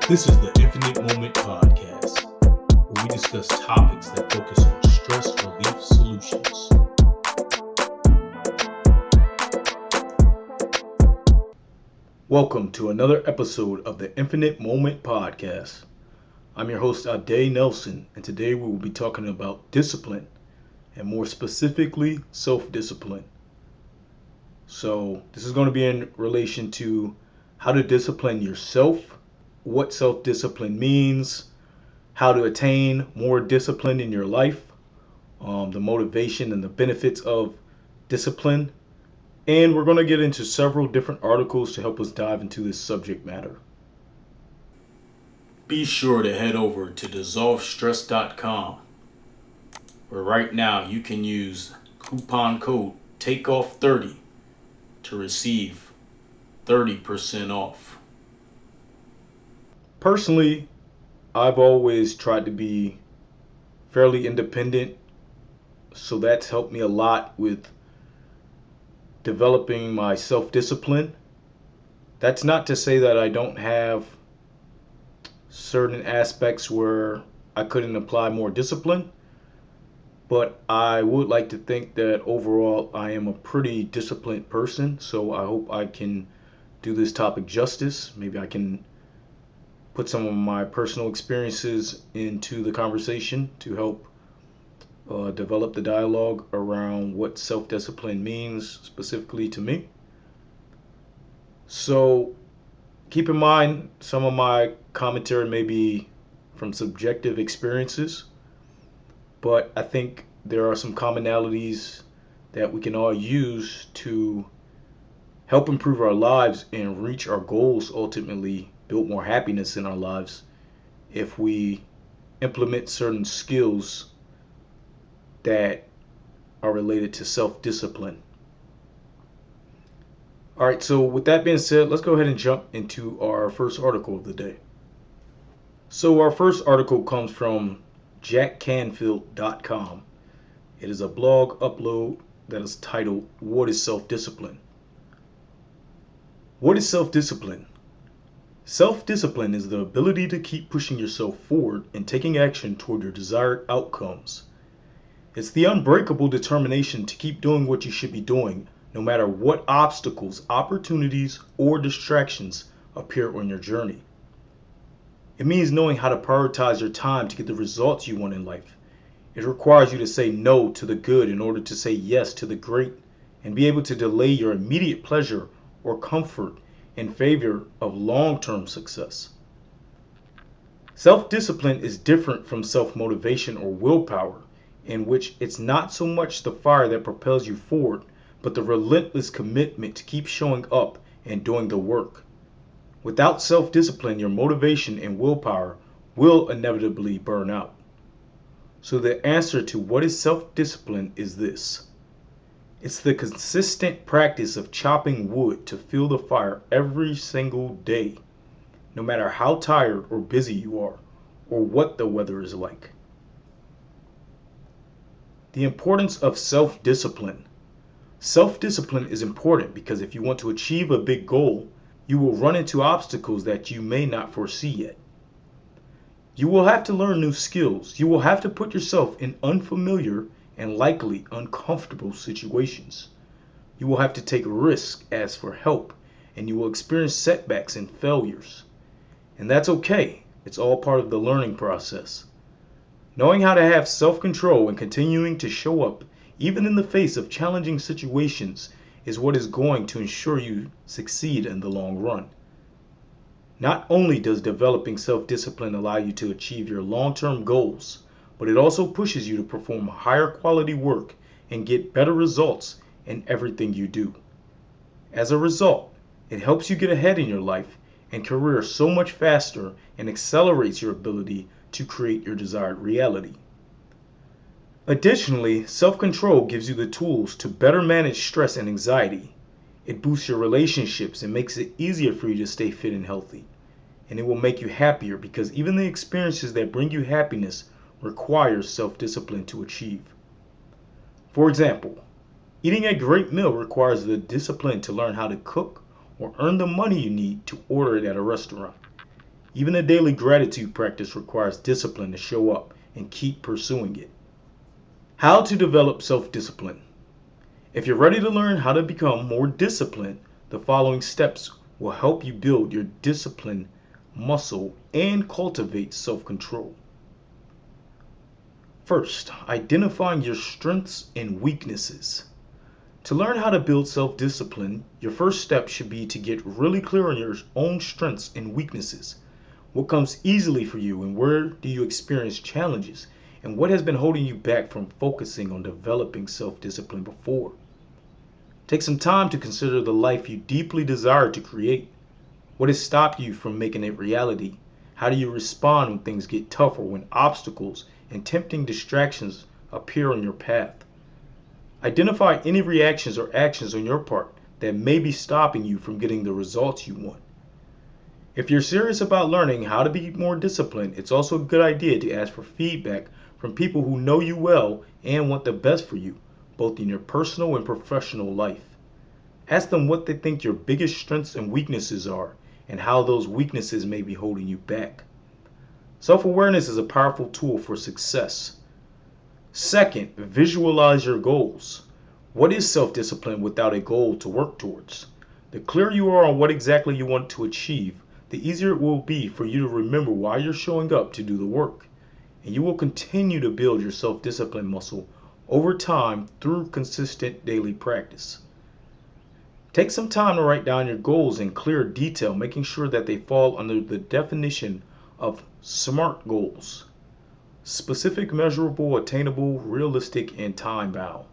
This is the Infinite Moment Podcast, where we discuss topics that focus on stress relief solutions. Welcome to another episode of the Infinite Moment Podcast. I'm your host, Attain Nelson, and today we will be talking about discipline, and more specifically, self-discipline. So, this is going to be in relation to how to discipline yourself, what self-discipline means, how to attain more discipline in your life, the motivation and the benefits of discipline, and we're going to get into several different articles to help us dive into this subject matter. Be sure to head over to dissolvestress.com, where right now you can use coupon code TAKEOFF30 to receive 30% off. Personally, I've always tried to be fairly independent, so that's helped me a lot with developing my self-discipline. That's not to say that I don't have certain aspects where I couldn't apply more discipline, but I would like to think that overall I am a pretty disciplined person, so I hope I can do this topic justice. Maybe I can put some of my personal experiences into the conversation to help develop the dialogue around what self-discipline means specifically to me. So keep in mind, some of my commentary may be from subjective experiences, but I think there are some commonalities that we can all use to help improve our lives and reach our goals, ultimately build more happiness in our lives if we implement certain skills that are related to self-discipline. All right, so with that being said, let's go ahead and jump into our first article of the day. So our first article comes from jackcanfield.com. It is a blog upload that is titled, "What is Self-Discipline?" What is self-discipline? Self-discipline is the ability to keep pushing yourself forward and taking action toward your desired outcomes. It's the unbreakable determination to keep doing what you should be doing, no matter what obstacles, opportunities, or distractions appear on your journey. It means knowing how to prioritize your time to get the results you want in life. It requires you to say no to the good in order to say yes to the great, and be able to delay your immediate pleasure or comfort in favor of long-term success. Self-discipline is different from self-motivation or willpower, in which it's not so much the fire that propels you forward, but the relentless commitment to keep showing up and doing the work. Without self-discipline, your motivation and willpower will inevitably burn out. So the answer to what is self-discipline is this. It's the consistent practice of chopping wood to fuel the fire every single day, no matter how tired or busy you are, or what the weather is like. The importance of self-discipline. Self-discipline is important because if you want to achieve a big goal, you will run into obstacles that you may not foresee yet. You will have to learn new skills. You will have to put yourself in unfamiliar and likely uncomfortable situations. You will have to take risks, ask for help, and you will experience setbacks and failures. And that's okay. It's all part of the learning process. Knowing how to have self-control and continuing to show up, even in the face of challenging situations, is what is going to ensure you succeed in the long run. Not only does developing self-discipline allow you to achieve your long-term goals, but it also pushes you to perform higher quality work and get better results in everything you do. As a result, it helps you get ahead in your life and career so much faster and accelerates your ability to create your desired reality. Additionally, self-control gives you the tools to better manage stress and anxiety. It boosts your relationships and makes it easier for you to stay fit and healthy. And it will make you happier because even the experiences that bring you happiness require self-discipline to achieve. For example, eating a great meal requires the discipline to learn how to cook or earn the money you need to order it at a restaurant. Even a daily gratitude practice requires discipline to show up and keep pursuing it. How to develop self-discipline. If you're ready to learn how to become more disciplined, the following steps will help you build your discipline muscle and cultivate self-control. First, identifying your strengths and weaknesses. To learn how to build self-discipline, your first step should be to get really clear on your own strengths and weaknesses. What comes easily for you and where do you experience challenges? And what has been holding you back from focusing on developing self-discipline before? Take some time to consider the life you deeply desire to create. What has stopped you from making it reality? How do you respond when things get tough or when obstacles and tempting distractions appear on your path? Identify any reactions or actions on your part that may be stopping you from getting the results you want. If you're serious about learning how to be more disciplined, it's also a good idea to ask for feedback from people who know you well and want the best for you, both in your personal and professional life. Ask them what they think your biggest strengths and weaknesses are and how those weaknesses may be holding you back. Self-awareness is a powerful tool for success. Second, visualize your goals. What is self-discipline without a goal to work towards? The clearer you are on what exactly you want to achieve, the easier it will be for you to remember why you're showing up to do the work. And you will continue to build your self-discipline muscle over time through consistent daily practice. Take some time to write down your goals in clear detail, making sure that they fall under the definition of SMART goals: specific, measurable, attainable, realistic, and time-bound.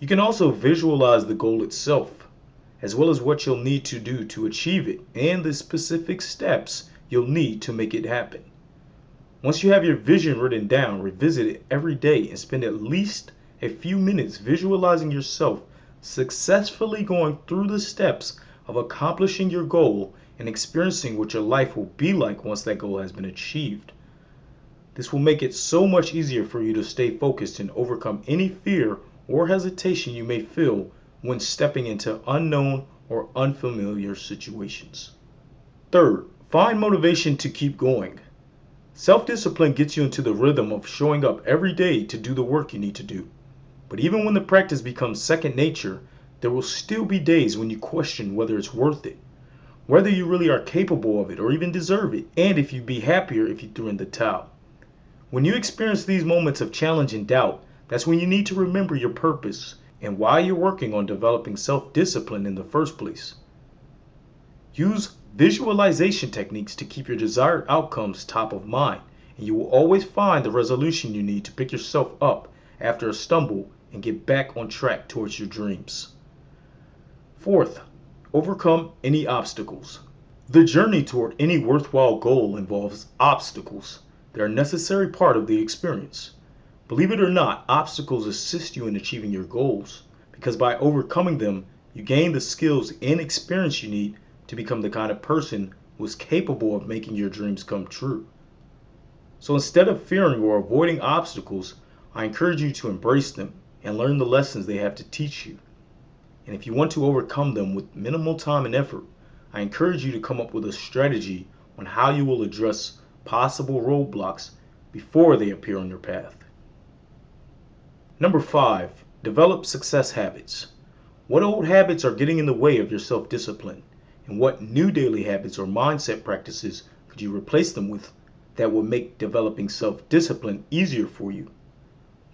You can also visualize the goal itself, as well as what you'll need to do to achieve it and the specific steps you'll need to make it happen. Once you have your vision written down, revisit it every day and spend at least a few minutes visualizing yourself successfully going through the steps of accomplishing your goal and experiencing what your life will be like once that goal has been achieved. This will make it so much easier for you to stay focused and overcome any fear or hesitation you may feel when stepping into unknown or unfamiliar situations. Third, find motivation to keep going. Self-discipline gets you into the rhythm of showing up every day to do the work you need to do. But even when the practice becomes second nature, there will still be days when you question whether it's worth it, whether you really are capable of it or even deserve it, and if you'd be happier if you threw in the towel. When you experience these moments of challenge and doubt, that's when you need to remember your purpose and why you're working on developing self-discipline in the first place. Use visualization techniques to keep your desired outcomes top of mind, and you will always find the resolution you need to pick yourself up after a stumble and get back on track towards your dreams. Fourth, overcome any obstacles. The journey toward any worthwhile goal involves obstacles. They're a necessary part of the experience. Believe it or not, obstacles assist you in achieving your goals, because by overcoming them, you gain the skills and experience you need to become the kind of person who is capable of making your dreams come true. So instead of fearing or avoiding obstacles, I encourage you to embrace them and learn the lessons they have to teach you. And if you want to overcome them with minimal time and effort, I encourage you to come up with a strategy on how you will address possible roadblocks before they appear on your path. Number 5, develop success habits. What old habits are getting in the way of your self-discipline? And what new daily habits or mindset practices could you replace them with that will make developing self-discipline easier for you?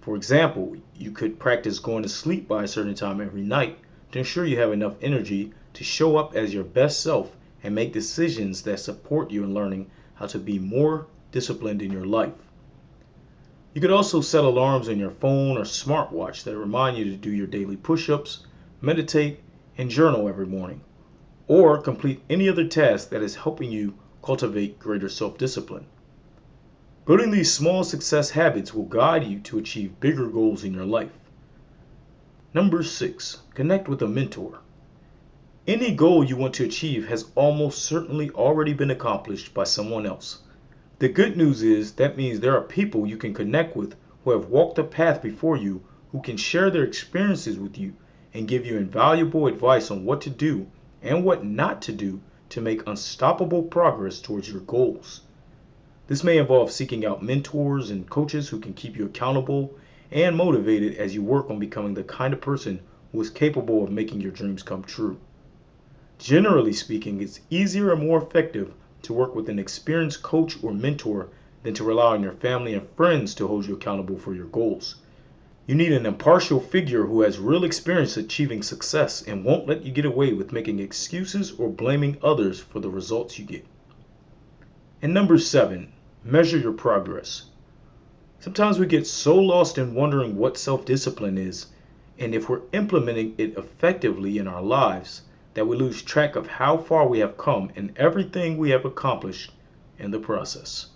For example, you could practice going to sleep by a certain time every night to ensure you have enough energy to show up as your best self and make decisions that support you in learning how to be more disciplined in your life. You could also set alarms on your phone or smartwatch that remind you to do your daily push-ups, meditate, and journal every morning, or complete any other task that is helping you cultivate greater self-discipline. Building these small success habits will guide you to achieve bigger goals in your life. Number 6, connect with a mentor. Any goal you want to achieve has almost certainly already been accomplished by someone else. The good news is that means there are people you can connect with who have walked the path before you, who can share their experiences with you and give you invaluable advice on what to do and what not to do to make unstoppable progress towards your goals. This may involve seeking out mentors and coaches who can keep you accountable and motivated as you work on becoming the kind of person who is capable of making your dreams come true. Generally speaking, it's easier and more effective to work with an experienced coach or mentor than to rely on your family and friends to hold you accountable for your goals. You need an impartial figure who has real experience achieving success and won't let you get away with making excuses or blaming others for the results you get. And number 7, measure your progress. Sometimes we get so lost in wondering what self-discipline is and if we're implementing it effectively in our lives that we lose track of how far we have come and everything we have accomplished in the process.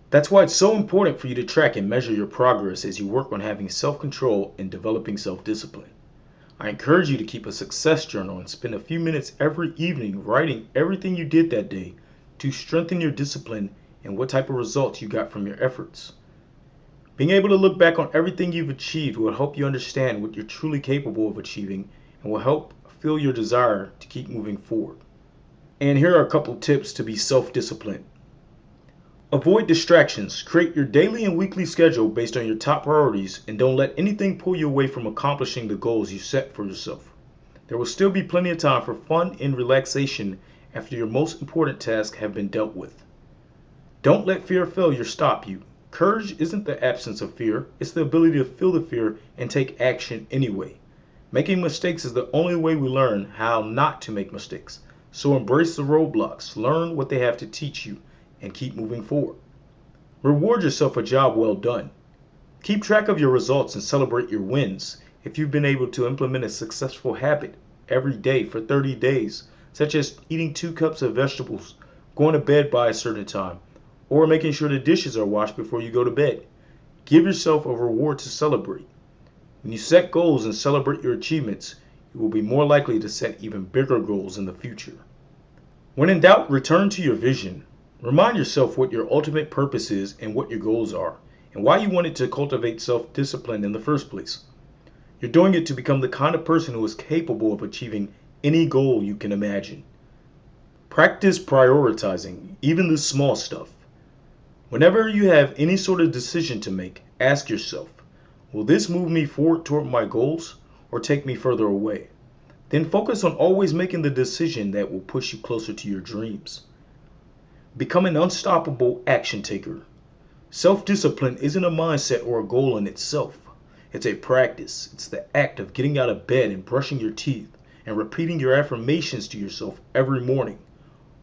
That's why it's so important for you to track and measure your progress as you work on having self-control and developing self-discipline. I encourage you to keep a success journal and spend a few minutes every evening writing everything you did that day to strengthen your discipline and what type of results you got from your efforts. Being able to look back on everything you've achieved will help you understand what you're truly capable of achieving and will help fuel your desire to keep moving forward. And here are a couple tips to be self-disciplined. Avoid distractions. Create your daily and weekly schedule based on your top priorities and don't let anything pull you away from accomplishing the goals you set for yourself. There will still be plenty of time for fun and relaxation after your most important tasks have been dealt with. Don't let fear of failure stop you. Courage isn't the absence of fear, it's the ability to feel the fear and take action anyway. Making mistakes is the only way we learn how not to make mistakes. So embrace the roadblocks, learn what they have to teach you, and keep moving forward. Reward yourself a job well done. Keep track of your results and celebrate your wins. If you've been able to implement a successful habit every day for 30 days, such as eating 2 cups of vegetables, going to bed by a certain time, or making sure the dishes are washed before you go to bed, give yourself a reward to celebrate. When you set goals and celebrate your achievements, you will be more likely to set even bigger goals in the future. When in doubt, return to your vision. Remind yourself what your ultimate purpose is and what your goals are, and why you wanted to cultivate self-discipline in the first place. You're doing it to become the kind of person who is capable of achieving any goal you can imagine. Practice prioritizing, even the small stuff. Whenever you have any sort of decision to make, ask yourself, will this move me forward toward my goals or take me further away? Then focus on always making the decision that will push you closer to your dreams. Become an unstoppable action taker. Self-discipline isn't a mindset or a goal in itself. It's a practice. It's the act of getting out of bed and brushing your teeth and repeating your affirmations to yourself every morning.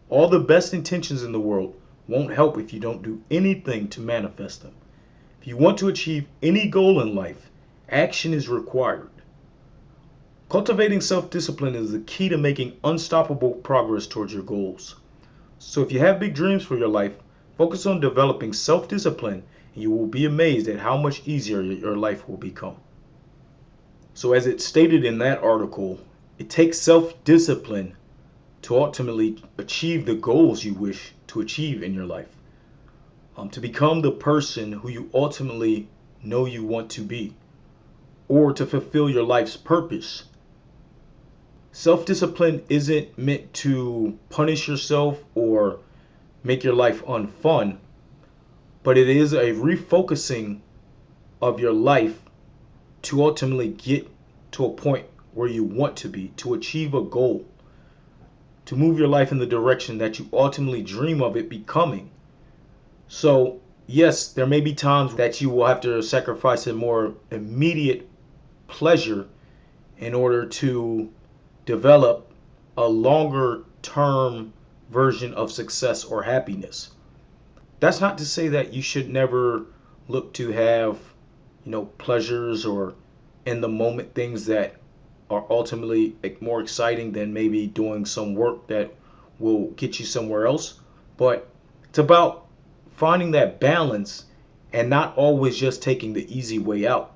All the best intentions in the world won't help if you don't do anything to manifest them. If you want to achieve any goal in life, action is required. Cultivating self-discipline is the key to making unstoppable progress towards your goals. So if you have big dreams for your life, focus on developing self-discipline and you will be amazed at how much easier your life will become. So as it stated in that article, it takes self-discipline to ultimately achieve the goals you wish to achieve in your life. To become the person who you ultimately know you want to be, or to fulfill your life's purpose. Self-discipline isn't meant to punish yourself or make your life unfun, but it is a refocusing of your life to ultimately get to a point where you want to be, to achieve a goal, to move your life in the direction that you ultimately dream of it becoming. So, yes, there may be times that you will have to sacrifice a more immediate pleasure in order to develop a longer term version of success or happiness. That's not to say that you should never look to have, pleasures or in the moment things that are ultimately more exciting than maybe doing some work that will get you somewhere else. But it's about finding that balance and not always just taking the easy way out.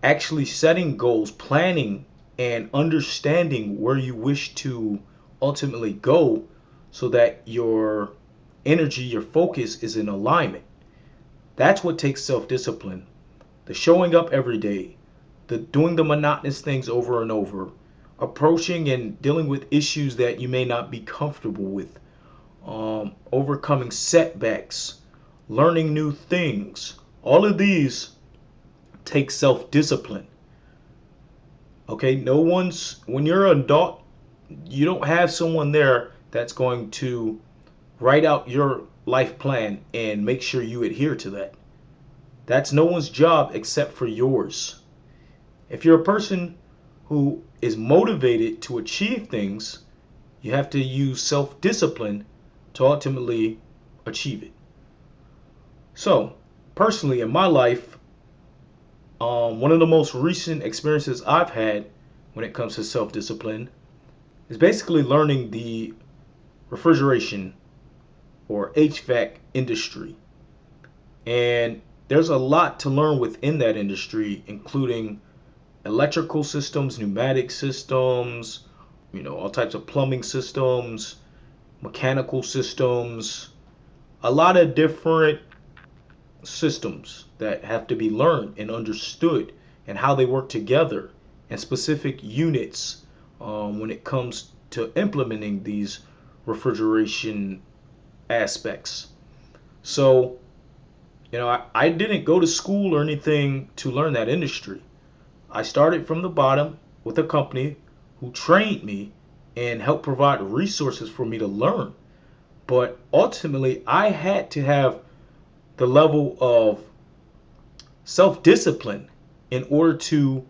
Actually setting goals, planning, and understanding where you wish to ultimately go so that your energy, your focus is in alignment. That's what takes self-discipline. The showing up every day, the doing the monotonous things over and over, approaching and dealing with issues that you may not be comfortable with, overcoming setbacks, learning new things. All of these take self-discipline. Okay, when you're an adult, you don't have someone there that's going to write out your life plan and make sure you adhere to that. That's no one's job except for yours. If you're a person who is motivated to achieve things, you have to use self-discipline to ultimately achieve it. So, personally, in my life, one of the most recent experiences I've had when it comes to self-discipline is basically learning the refrigeration or HVAC industry. And there's a lot to learn within that industry, including electrical systems, pneumatic systems, all types of plumbing systems, mechanical systems, a lot of different systems that have to be learned and understood and how they work together and specific units when it comes to implementing these refrigeration aspects. So, I didn't go to school or anything to learn that industry. I started from the bottom with a company who trained me and helped provide resources for me to learn. But ultimately, I had to have the level of self discipline in order to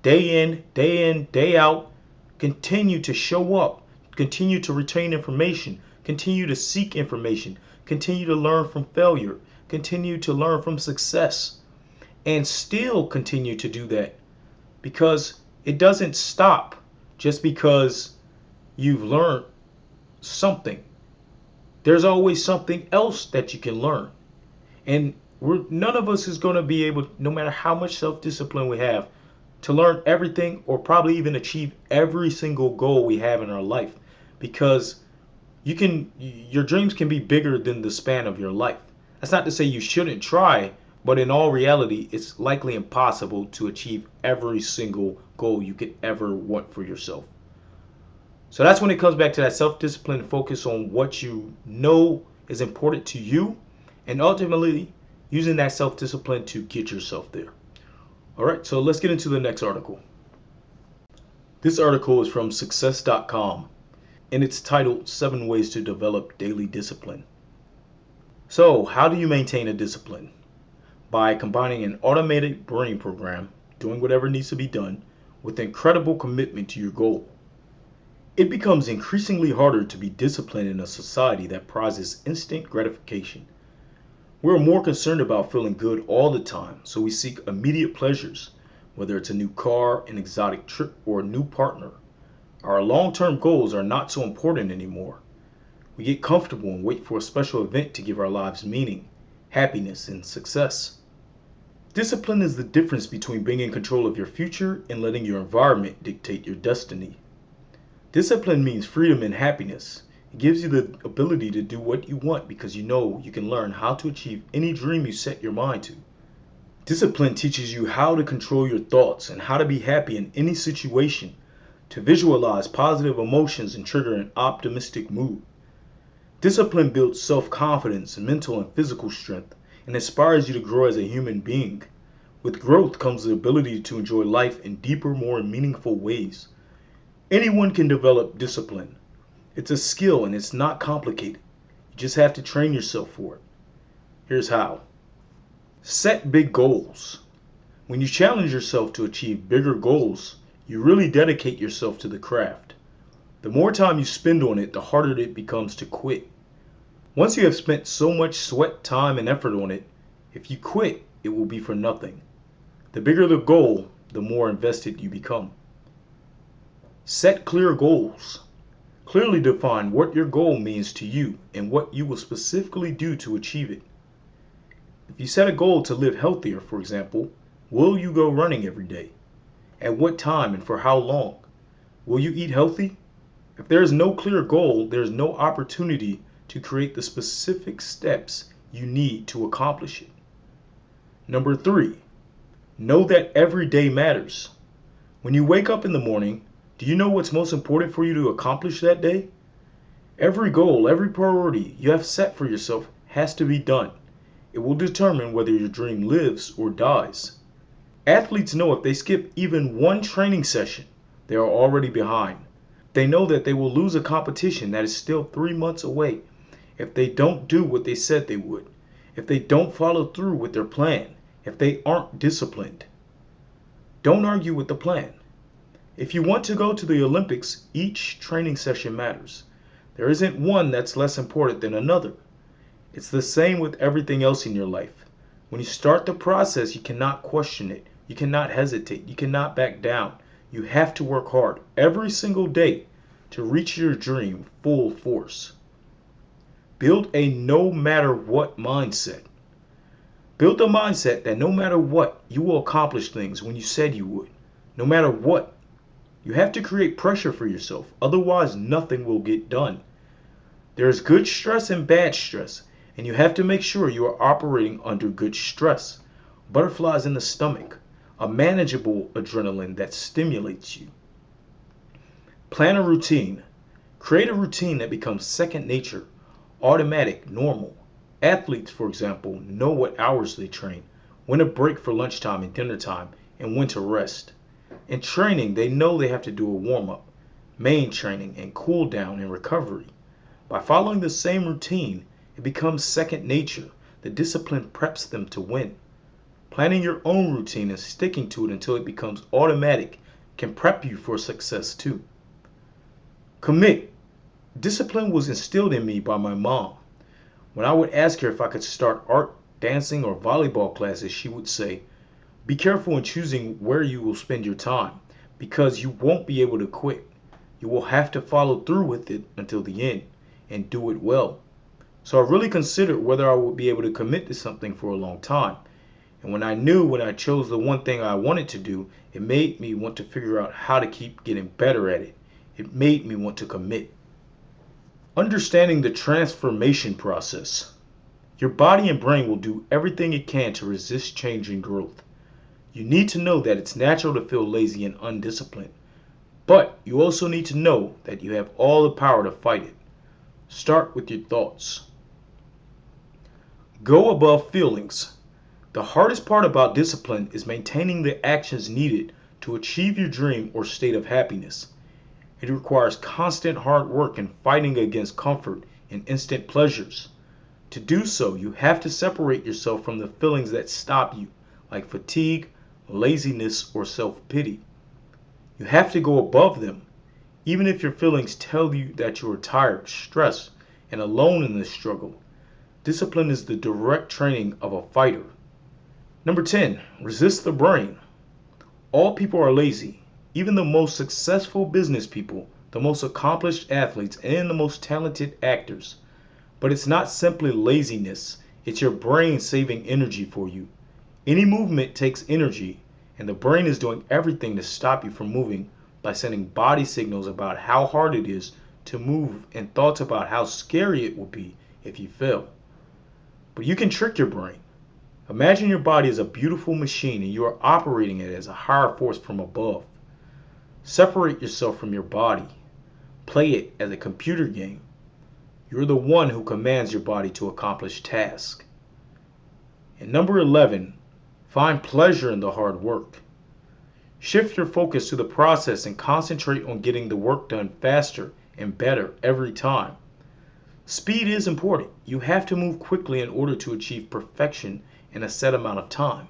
day in, day out, continue to show up, continue to retain information, continue to seek information, continue to learn from failure, continue to learn from success, and still continue to do that because it doesn't stop just because you've learned something. There's always something else that you can learn. And none of us is going to be able, no matter how much self-discipline we have, to learn everything or probably even achieve every single goal we have in our life, because your dreams can be bigger than the span of your life. That's not to say you shouldn't try, but in all reality, it's likely impossible to achieve every single goal you could ever want for yourself. So that's when it comes back to that self-discipline and focus on what you know is important to you, and ultimately using that self-discipline to get yourself there. All right, so let's get into the next article. This article is from success.com and it's titled 7 Ways to Develop Daily Discipline. So, how do you maintain a discipline? By combining an automated brain program, doing whatever needs to be done, with incredible commitment to your goal. It becomes increasingly harder to be disciplined in a society that prizes instant gratification. We're more concerned about feeling good all the time, so we seek immediate pleasures, whether it's a new car, an exotic trip, or a new partner. Our long-term goals are not so important anymore. We get comfortable and wait for a special event to give our lives meaning, happiness, and success. Discipline is the difference between being in control of your future and letting your environment dictate your destiny. Discipline means freedom and happiness. It gives you the ability to do what you want because you know you can learn how to achieve any dream you set your mind to. Discipline teaches you how to control your thoughts and how to be happy in any situation, to visualize positive emotions and trigger an optimistic mood. Discipline builds self-confidence, mental and physical strength, and inspires you to grow as a human being. With growth comes the ability to enjoy life in deeper, more meaningful ways. Anyone can develop discipline. It's a skill and it's not complicated. You just have to train yourself for it. Here's how. Set big goals. When you challenge yourself to achieve bigger goals, you really dedicate yourself to the craft. The more time you spend on it, the harder it becomes to quit. Once you have spent so much sweat, time, and effort on it, if you quit, it will be for nothing. The bigger the goal, the more invested you become. Set clear goals. Clearly define what your goal means to you and what you will specifically do to achieve it. If you set a goal to live healthier, for example, will you go running every day? At what time and for how long? Will you eat healthy? If there is no clear goal, there is no opportunity to create the specific steps you need to accomplish it. Number 3, know that every day matters. When you wake up in the morning, Do you know what's most important for you to accomplish that day? Every goal, every priority you have set for yourself has to be done. It will determine whether your dream lives or dies. Athletes know if they skip even one training session, they are already behind. They know that they will lose a competition that is still 3 months away if they don't do what they said they would, if they don't follow through with their plan, if they aren't disciplined. Don't argue with the plan. If you want to go to the Olympics, each training session matters. There isn't one that's less important than another. It's the same with everything else in your life. When you start the process, you cannot question it. You cannot hesitate. You cannot back down. You have to work hard every single day to reach your dream full force. Build a no matter what mindset. Build a mindset that no matter what, you will accomplish things when you said you would. No matter what. You have to create pressure for yourself, otherwise nothing will get done. There is good stress and bad stress, and you have to make sure you are operating under good stress. Butterflies in the stomach, a manageable adrenaline that stimulates you. Plan a routine. Create a routine that becomes second nature, automatic, normal. Athletes, for example, know what hours they train, when to break for lunchtime and dinner time, and when to rest. In training, they know they have to do a warm-up, main training, and cool down and recovery. By following the same routine, it becomes second nature. The discipline preps them to win. Planning your own routine and sticking to it until it becomes automatic can prep you for success too. Commit. Discipline was instilled in me by my mom. When I would ask her if I could start art, dancing, or volleyball classes, she would say, "Be careful in choosing where you will spend your time, because you won't be able to quit. You will have to follow through with it until the end, and do it well." So I really considered whether I would be able to commit to something for a long time. And when I chose the one thing I wanted to do, it made me want to figure out how to keep getting better at it. It made me want to commit. Understanding the transformation process. Your body and brain will do everything it can to resist change and growth. You need to know that it's natural to feel lazy and undisciplined, but you also need to know that you have all the power to fight it. Start with your thoughts. Go above feelings. The hardest part about discipline is maintaining the actions needed to achieve your dream or state of happiness. It requires constant hard work and fighting against comfort and instant pleasures. To do so, you have to separate yourself from the feelings that stop you, like fatigue, laziness, or self-pity. You have to go above them, even if your feelings tell you that you are tired, stressed, and alone in this struggle. Discipline is the direct training of a fighter. Number 10, resist the brain. All people are lazy. Even the most successful business people, the most accomplished athletes, and the most talented actors. But it's not simply laziness, it's your brain saving energy for you. Any movement takes energy, and the brain is doing everything to stop you from moving by sending body signals about how hard it is to move and thoughts about how scary it will be if you fail. But you can trick your brain. Imagine your body is a beautiful machine and you are operating it as a higher force from above. Separate yourself from your body. Play it as a computer game. You're the one who commands your body to accomplish tasks. And number 11, find pleasure in the hard work. Shift your focus to the process and concentrate on getting the work done faster and better every time. Speed is important. You have to move quickly in order to achieve perfection in a set amount of time.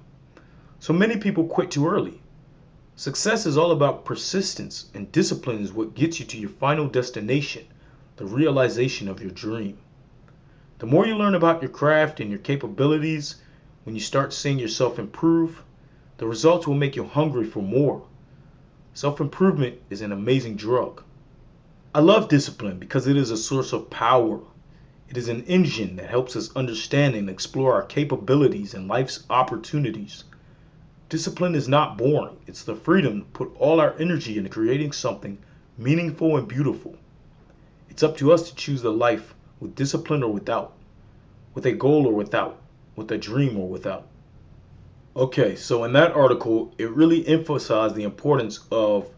So many people quit too early. Success is all about persistence, and discipline is what gets you to your final destination, the realization of your dream. The more you learn about your craft and your capabilities, when you start seeing yourself improve, the results will make you hungry for more. Self-improvement is an amazing drug. I love discipline because it is a source of power. It is an engine that helps us understand and explore our capabilities and life's opportunities. Discipline is not boring. It's the freedom to put all our energy into creating something meaningful and beautiful. It's up to us to choose the life with discipline or without, with a goal or without, with a dream or without. Okay, so in that article, it really emphasized the importance of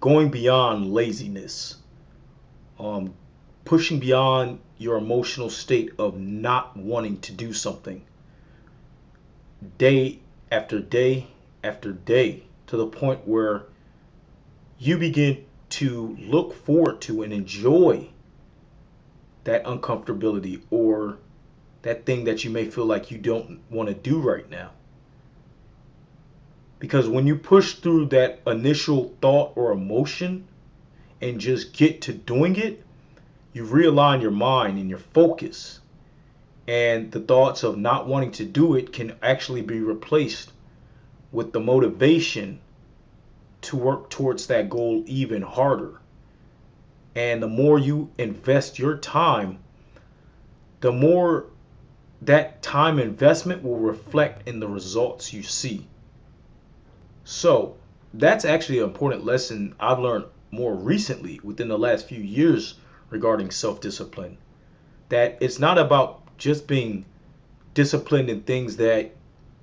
going beyond laziness, um, pushing beyond your emotional state of not wanting to do something day after day after day to the point where you begin to look forward to and enjoy that uncomfortability or that thing that you may feel like you don't want to do right now. Because when you push through that initial thought or emotion and just get to doing it, you realign your mind and your focus. And the thoughts of not wanting to do it can actually be replaced with the motivation to work towards that goal even harder. And the more you invest your time, the more that time investment will reflect in the results you see. So that's actually an important lesson I've learned more recently within the last few years regarding self-discipline. That it's not about just being disciplined in things that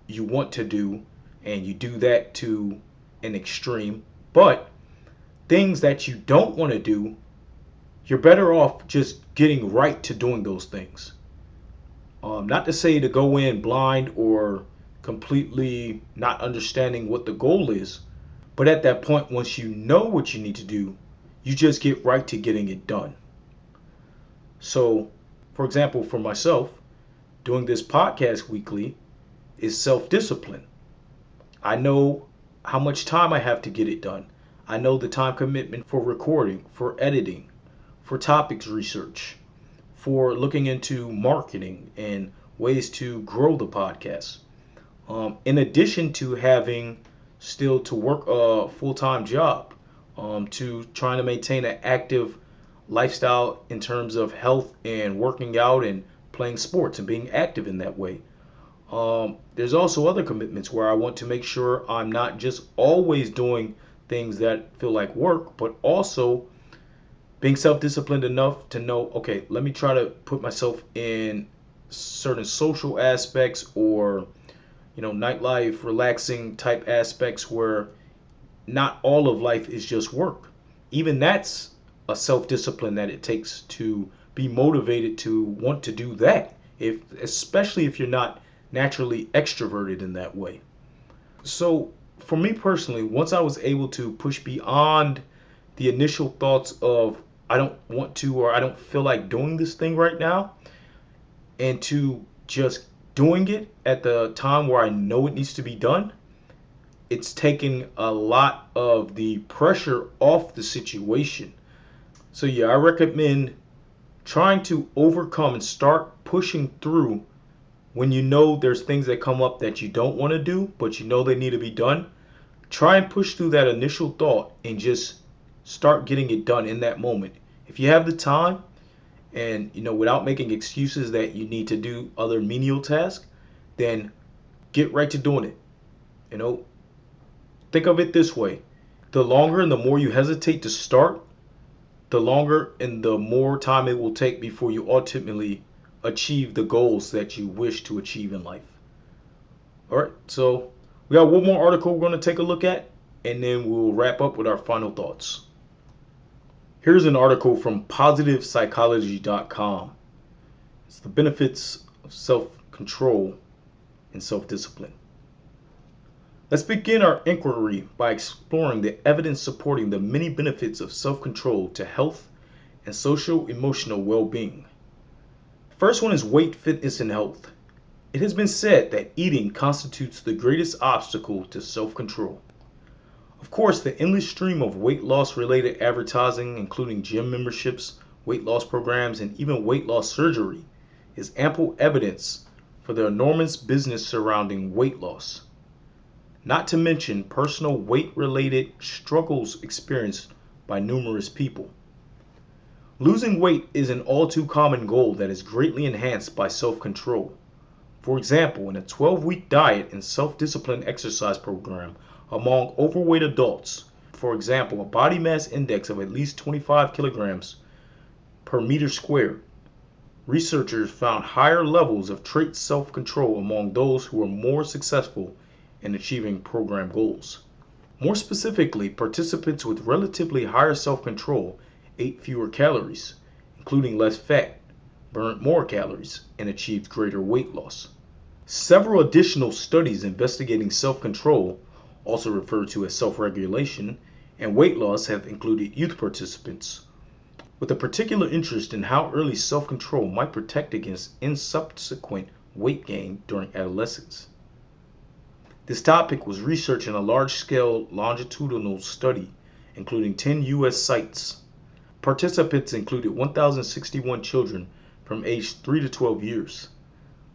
you want to do and you do that to an extreme, but things that you don't want to do, you're better off just getting right to doing those things. Not to say to go in blind or completely not understanding what the goal is, but at that point, once you know what you need to do, you just get right to getting it done. So, for example, for myself, doing this podcast weekly is self discipline. I know how much time I have to get it done. I know the time commitment for recording, for editing, for topics research, for looking into marketing and ways to grow the podcast. In addition to having still to work a full-time job, to trying to maintain an active lifestyle in terms of health and working out and playing sports and being active in that way. There's also other commitments where I want to make sure I'm not just always doing things that feel like work, but also being self-disciplined enough to know, okay, let me try to put myself in certain social aspects or nightlife, relaxing type aspects where not all of life is just work. Even that's a self-discipline that it takes to be motivated to want to do that. Especially if you're not naturally extroverted in that way. So for me personally, once I was able to push beyond the initial thoughts of I don't want to or I don't feel like doing this thing right now, and to just doing it at the time where I know it needs to be done, it's taking a lot of the pressure off the situation. So yeah, I recommend trying to overcome and start pushing through when you know there's things that come up that you don't want to do, but you know they need to be done. Try and push through that initial thought and just start getting it done in that moment. If you have the time, and without making excuses that you need to do other menial tasks, then get right to doing it. you know think of it this way: the longer and the more you hesitate to start, the longer and the more time it will take before you ultimately achieve the goals that you wish to achieve in life. All right, so we got one more article we're going to take a look at, and then we'll wrap up with our final thoughts. Here's an article from positivepsychology.com. It's the benefits of self-control and self-discipline. Let's begin our inquiry by exploring the evidence supporting the many benefits of self-control to health and social-emotional well-being. First one is weight, fitness, and health. It has been said that eating constitutes the greatest obstacle to self-control. Of course, the endless stream of weight loss related advertising, including gym memberships, weight loss programs, and even weight loss surgery, is ample evidence for the enormous business surrounding weight loss. Not to mention personal weight related struggles experienced by numerous people. Losing weight is an all too common goal that is greatly enhanced by self-control. For example, in a 12-week diet and self-discipline exercise program among overweight adults, for example, a body mass index of at least 25 kilograms per meter squared, researchers found higher levels of trait self-control among those who were more successful in achieving program goals. More specifically, participants with relatively higher self-control ate fewer calories, including less fat, burned more calories, and achieved greater weight loss. Several additional studies investigating self-control, also referred to as self-regulation, and weight loss have included youth participants, with a particular interest in how early self-control might protect against subsequent weight gain during adolescence. This topic was researched in a large-scale longitudinal study, including 10 U.S. sites. Participants included 1,061 children from age 3 to 12 years.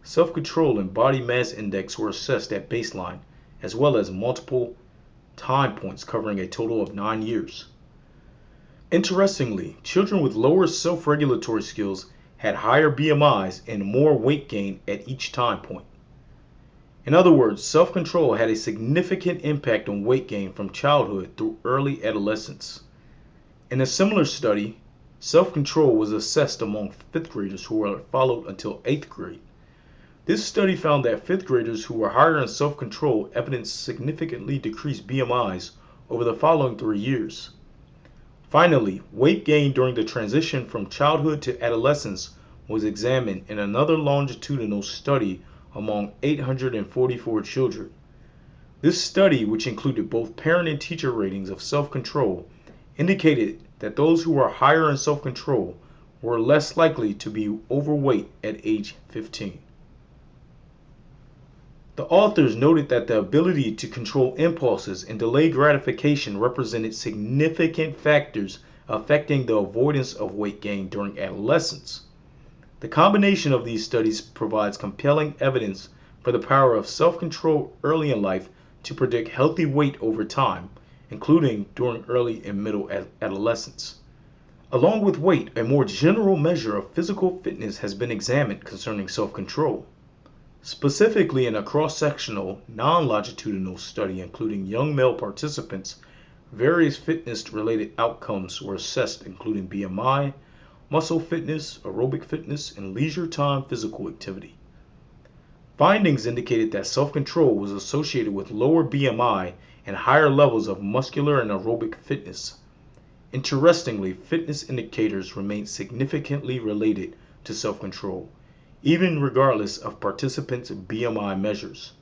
Self-control and body mass index were assessed at baseline, as well as multiple time points covering a total of 9 years. Interestingly, children with lower self-regulatory skills had higher BMIs and more weight gain at each time point. In other words, self-control had a significant impact on weight gain from childhood through early adolescence. In a similar study, self-control was assessed among 5th graders who were followed until 8th grade. This study found that 5th graders who were higher in self-control evidenced significantly decreased BMIs over the following 3 years. Finally, weight gain during the transition from childhood to adolescence was examined in another longitudinal study among 844 children. This study, which included both parent and teacher ratings of self-control, indicated that those who were higher in self-control were less likely to be overweight at age 15. The authors noted that the ability to control impulses and delay gratification represented significant factors affecting the avoidance of weight gain during adolescence. The combination of these studies provides compelling evidence for the power of self-control early in life to predict healthy weight over time, including during early and middle adolescence. Along with weight, a more general measure of physical fitness has been examined concerning self-control. Specifically, in a cross-sectional, non-longitudinal study including young male participants, various fitness-related outcomes were assessed, including BMI, muscle fitness, aerobic fitness, and leisure time physical activity. Findings indicated that self-control was associated with lower BMI and higher levels of muscular and aerobic fitness. Interestingly, fitness indicators remained significantly related to self-control, even regardless of participants' BMI measures.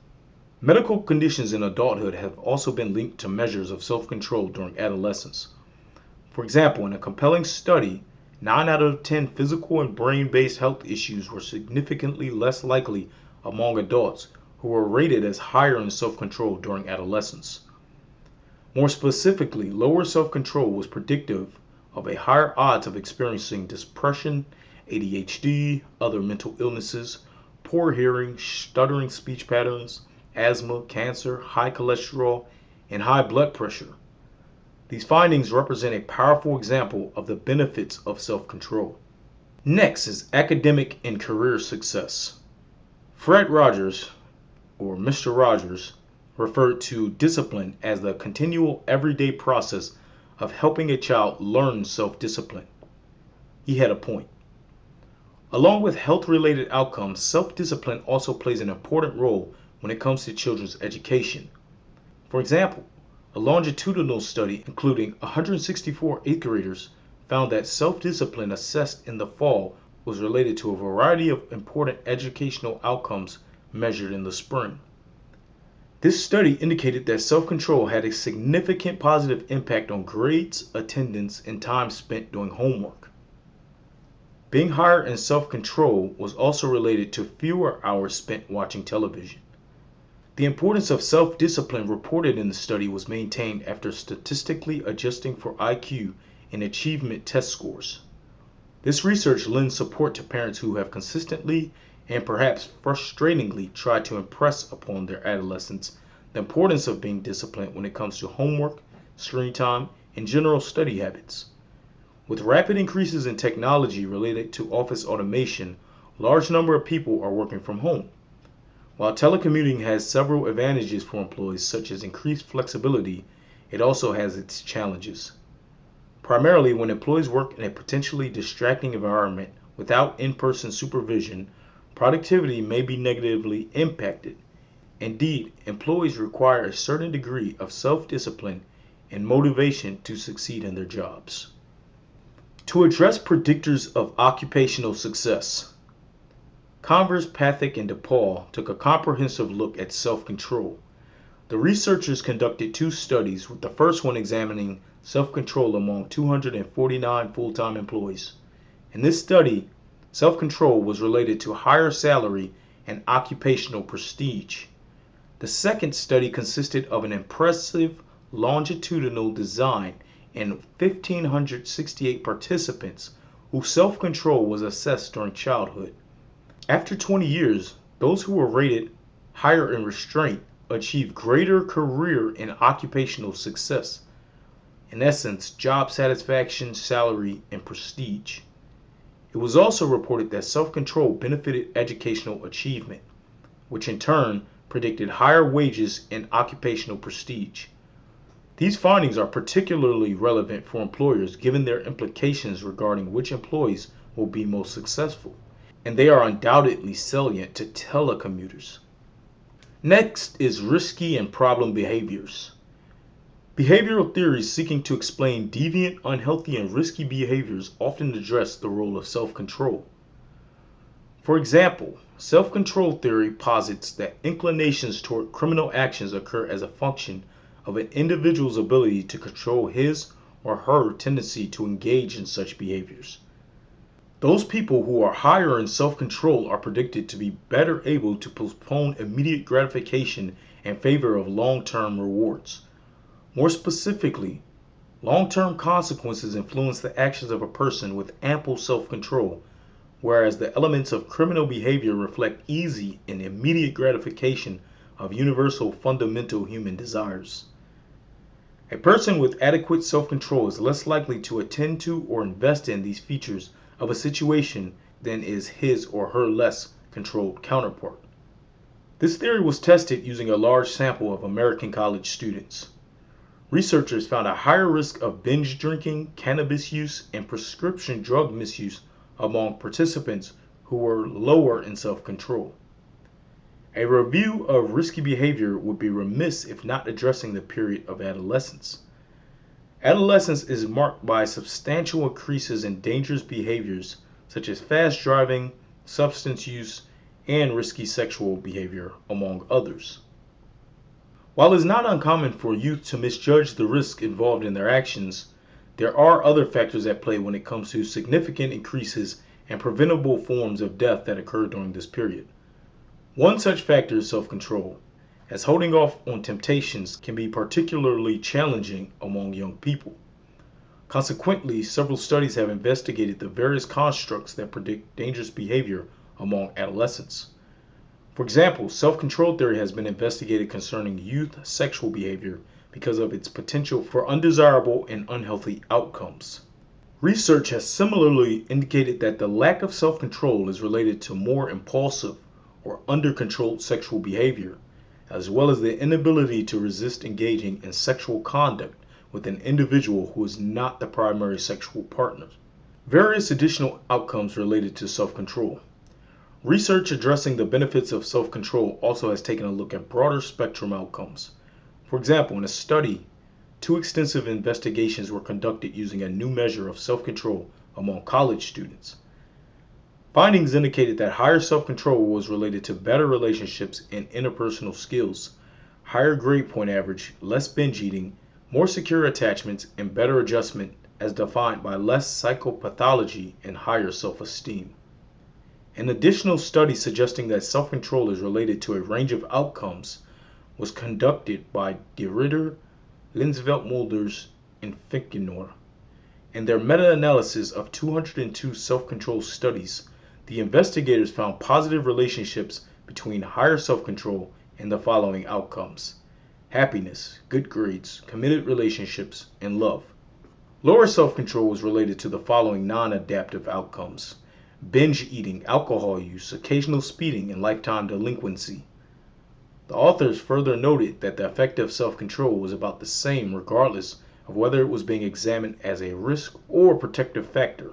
Medical conditions in adulthood have also been linked to measures of self-control during adolescence. For example, in a compelling study, 9 out of 10 physical and brain-based health issues were significantly less likely among adults who were rated as higher in self-control during adolescence. More specifically, lower self-control was predictive of a higher odds of experiencing depression, ADHD, other mental illnesses, poor hearing, stuttering speech patterns, asthma, cancer, high cholesterol, and high blood pressure. These findings represent a powerful example of the benefits of self-control. Next is academic and career success. Fred Rogers, or Mr. Rogers, referred to discipline as the continual everyday process of helping a child learn self-discipline. He had a point. Along with health-related outcomes, self-discipline also plays an important role when it comes to children's education. For example, a longitudinal study including 164 8th graders found that self-discipline assessed in the fall was related to a variety of important educational outcomes measured in the spring. This study indicated that self-control had a significant positive impact on grades, attendance, and time spent doing homework. Being higher in self-control was also related to fewer hours spent watching television. The importance of self-discipline reported in the study was maintained after statistically adjusting for IQ and achievement test scores. This research lends support to parents who have consistently and perhaps frustratingly tried to impress upon their adolescents the importance of being disciplined when it comes to homework, screen time, and general study habits. With rapid increases in technology related to office automation, a large number of people are working from home. While telecommuting has several advantages for employees such as increased flexibility, it also has its challenges. Primarily, when employees work in a potentially distracting environment without in-person supervision, productivity may be negatively impacted, Indeed, employees require a certain degree of self-discipline and motivation to succeed in their jobs. To address predictors of occupational success, Converse, Pathak, and DePaul took a comprehensive look at self-control. The researchers conducted two studies, with the first one examining self-control among 249 full-time employees. In this study, self-control was related to higher salary and occupational prestige. The second study consisted of an impressive longitudinal design and 1,568 participants whose self-control was assessed during childhood. After 20 years, those who were rated higher in restraint achieved greater career and occupational success. In essence, job satisfaction, salary, and prestige. It was also reported that self-control benefited educational achievement, which in turn predicted higher wages and occupational prestige. These findings are particularly relevant for employers given their implications regarding which employees will be most successful, and they are undoubtedly salient to telecommuters. Next is risky and problem behaviors. Behavioral theories seeking to explain deviant, unhealthy, and risky behaviors often address the role of self-control. For example, self-control theory posits that inclinations toward criminal actions occur as a function of an individual's ability to control his or her tendency to engage in such behaviors. Those people who are higher in self-control are predicted to be better able to postpone immediate gratification in favor of long-term rewards. More specifically, long-term consequences influence the actions of a person with ample self-control, whereas the elements of criminal behavior reflect easy and immediate gratification of universal fundamental human desires. A person with adequate self-control is less likely to attend to or invest in these features of a situation than is his or her less controlled counterpart. This theory was tested using a large sample of American college students. Researchers found a higher risk of binge drinking, cannabis use, and prescription drug misuse among participants who were lower in self-control. A review of risky behavior would be remiss if not addressing the period of adolescence. Adolescence is marked by substantial increases in dangerous behaviors such as fast driving, substance use, and risky sexual behavior, among others. While it is not uncommon for youth to misjudge the risk involved in their actions, there are other factors at play when it comes to significant increases and preventable forms of death that occur during this period. One such factor is self-control, as holding off on temptations can be particularly challenging among young people. Consequently, several studies have investigated the various constructs that predict dangerous behavior among adolescents. For example, self-control theory has been investigated concerning youth sexual behavior because of its potential for undesirable and unhealthy outcomes. Research has similarly indicated that the lack of self-control is related to more impulsive or under-controlled sexual behavior, as well as the inability to resist engaging in sexual conduct with an individual who is not the primary sexual partner. Various additional outcomes related to self-control. Research addressing the benefits of self-control also has taken a look at broader spectrum outcomes. For example, in a study, 2 extensive investigations were conducted using a new measure of self-control among college students. Findings indicated that higher self-control was related to better relationships and interpersonal skills, higher grade point average, less binge eating, more secure attachments, and better adjustment as defined by less psychopathology and higher self-esteem. An additional study suggesting that self-control is related to a range of outcomes was conducted by De Ridder, Linsvelt-Mulders, and Finkenauer. In their meta-analysis of 202 self-control studies, the investigators found positive relationships between higher self-control and the following outcomes: happiness, good grades, committed relationships, and love. Lower self-control was related to the following non-adaptive outcomes: binge eating, alcohol use, occasional speeding, and lifetime delinquency. The authors further noted that the effect of self-control was about the same regardless of whether it was being examined as a risk or protective factor.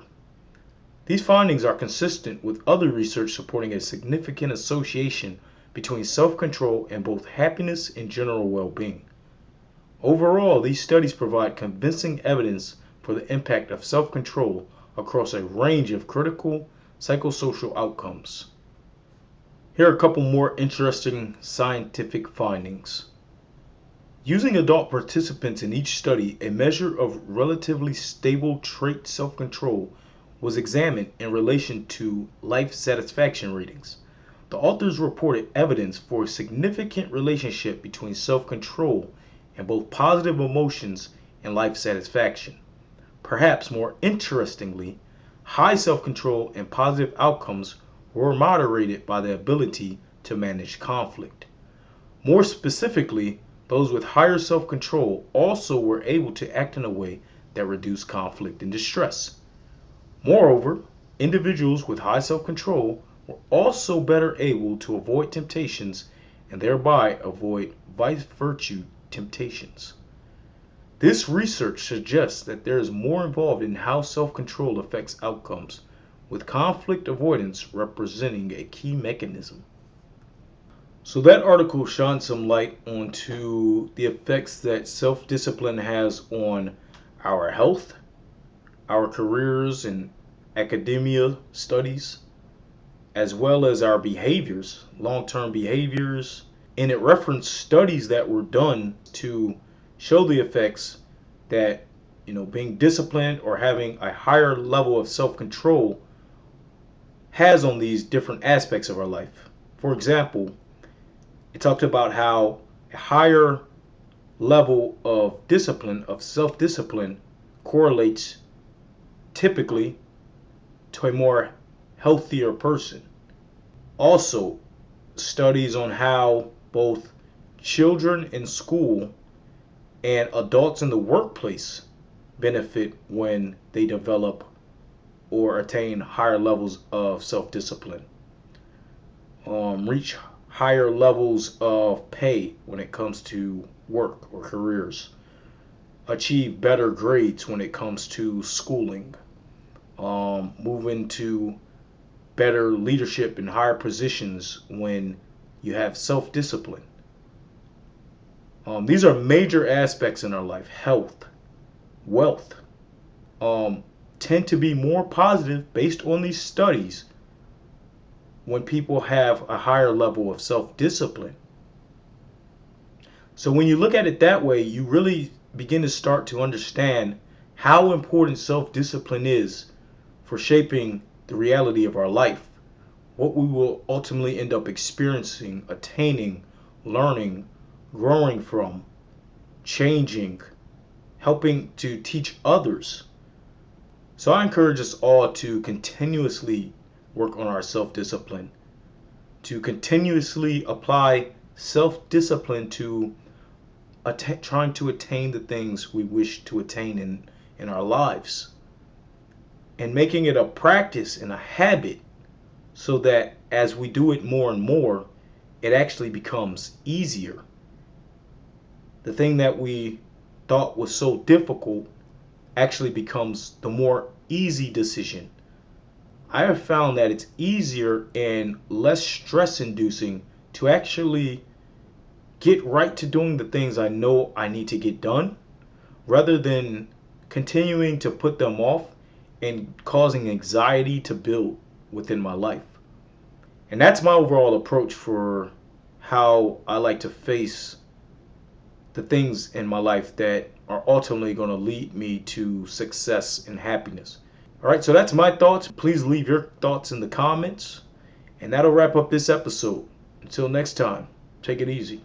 These findings are consistent with other research supporting a significant association between self-control and both happiness and general well-being. Overall, these studies provide convincing evidence for the impact of self-control across a range of critical psychosocial outcomes. Here are a couple more interesting scientific findings. Using adult participants in each study, a measure of relatively stable trait self-control was examined in relation to life satisfaction ratings. The authors reported evidence for a significant relationship between self-control and both positive emotions and life satisfaction. Perhaps more interestingly, high self-control and positive outcomes were moderated by the ability to manage conflict. More specifically, those with higher self-control also were able to act in a way that reduced conflict and distress. Moreover, individuals with high self-control were also better able to avoid temptations and thereby avoid vice virtue temptations. This research suggests that there is more involved in how self-control affects outcomes, with conflict avoidance representing a key mechanism. So that article shone some light onto the effects that self-discipline has on our health, our careers and academia studies, as well as our behaviors, long-term behaviors. And it referenced studies that were done to show the effects that, being disciplined or having a higher level of self-control has on these different aspects of our life. For example, it talked about how a higher level of discipline, of self-discipline, correlates typically to a more healthier person. Also, studies on how both children in school and adults in the workplace benefit when they develop or attain higher levels of self-discipline. Reach higher levels of pay when it comes to work or careers, achieve better grades when it comes to schooling, move into better leadership and higher positions when you have self-discipline. These are major aspects in our life. Health, wealth, tend to be more positive based on these studies when people have a higher level of self-discipline. So when you look at it that way, you really begin to start to understand how important self-discipline is for shaping the reality of our life, what we will ultimately end up experiencing, attaining, learning, growing from, changing, helping to teach others. So I encourage us all to continuously work on our self-discipline, to continuously apply self-discipline to trying to attain the things we wish to attain in our lives, and making it a practice and a habit so that as we do it more and more, it actually becomes easier. The thing that we thought was so difficult actually becomes the more easy decision. I have found that it's easier and less stress inducing to actually get right to doing the things I know I need to get done rather than continuing to put them off and causing anxiety to build within my life. And that's my overall approach for how I like to face the things in my life that are ultimately going to lead me to success and happiness. All right, so that's my thoughts. Please leave your thoughts in the comments. And that'll wrap up this episode. Until next time, take it easy.